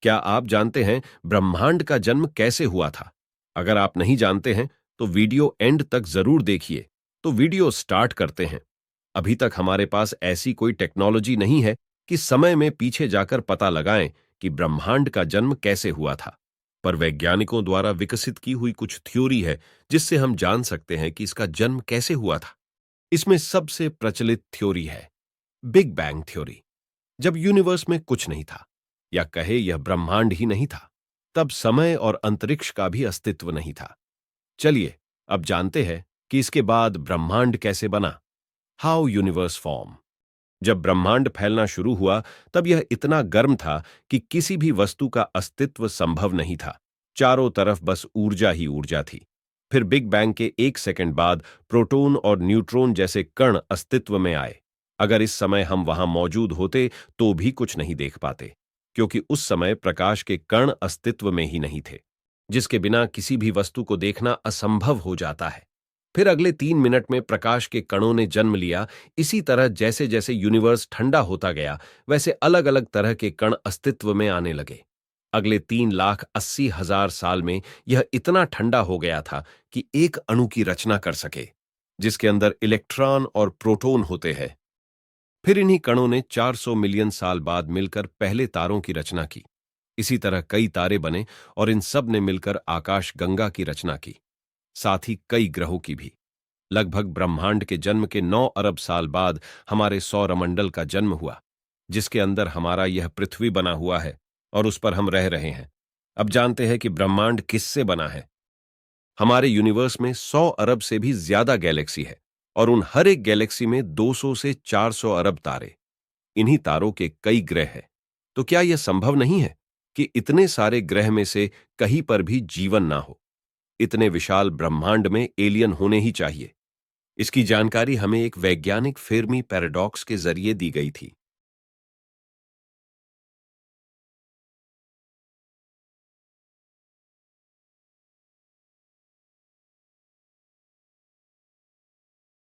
क्या आप जानते हैं ब्रह्मांड का जन्म कैसे हुआ था? अगर आप नहीं जानते हैं, तो वीडियो एंड तक जरूर देखिए। तो वीडियो स्टार्ट करते हैं। अभी तक हमारे पास ऐसी कोई टेक्नोलॉजी नहीं है कि समय में पीछे जाकर पता लगाएं कि ब्रह्मांड का जन्म कैसे हुआ था। पर वैज्ञानिकों द्वारा विकसित की हुई कुछ थ्योरी है जिससे हम जान सकते हैं कि इसका जन्म कैसे हुआ था। इसमें सबसे प्रचलित थ्योरी है बिग बैंग थ्योरी। जब यूनिवर्स में कुछ नहीं था, या कहे यह ब्रह्मांड ही नहीं था, तब समय और अंतरिक्ष का भी अस्तित्व नहीं था। चलिए अब जानते हैं कि इसके बाद ब्रह्मांड कैसे बना। How universe form. जब ब्रह्मांड फैलना शुरू हुआ, तब यह इतना गर्म था कि किसी भी वस्तु का अस्तित्व संभव नहीं था। चारों तरफ बस ऊर्जा ही ऊर्जा थी। फिर बिग बैंग के 1 सेकंड बाद प्रोटॉन और न्यूट्रॉन जैसे कण अस्तित्व में आए। अगर इस समय हम वहां मौजूद होते तो भी कुछ नहीं देख पाते, क्योंकि उस समय प्रकाश के कण अस्तित्व में ही नहीं थे, जिसके बिना किसी भी वस्तु को देखना असंभव हो जाता है। फिर अगले 3 मिनट में प्रकाश के कणों ने जन्म लिया। इसी तरह जैसे जैसे यूनिवर्स ठंडा होता गया, वैसे अलग अलग तरह के कण अस्तित्व में आने लगे। अगले 3,80,000 साल में यह इतना ठंडा हो गया था कि एक अणु की रचना कर सके, जिसके अंदर इलेक्ट्रॉन और प्रोटॉन होते हैं। फिर इन्हीं कणों ने 400 मिलियन साल बाद मिलकर पहले तारों की रचना की। इसी तरह कई तारे बने और इन सब ने मिलकर आकाश गंगा की रचना की, साथ ही कई ग्रहों की भी। लगभग ब्रह्मांड के जन्म के 9 अरब साल बाद हमारे सौरमंडल का जन्म हुआ, जिसके अंदर हमारा यह पृथ्वी बना हुआ है और उस पर हम रह रहे हैं। अब जानते हैं कि ब्रह्मांड किससे बना है। हमारे यूनिवर्स में 100 अरब से भी ज्यादा गैलेक्सी है, और उन हर एक गैलेक्सी में 200 से 400 अरब तारे। इन्हीं तारों के कई ग्रह हैं। तो क्या यह संभव नहीं है कि इतने सारे ग्रह में से कहीं पर भी जीवन ना हो? इतने विशाल ब्रह्मांड में एलियन होने ही चाहिए। इसकी जानकारी हमें एक वैज्ञानिक फेर्मी पैराडॉक्स के जरिए दी गई थी।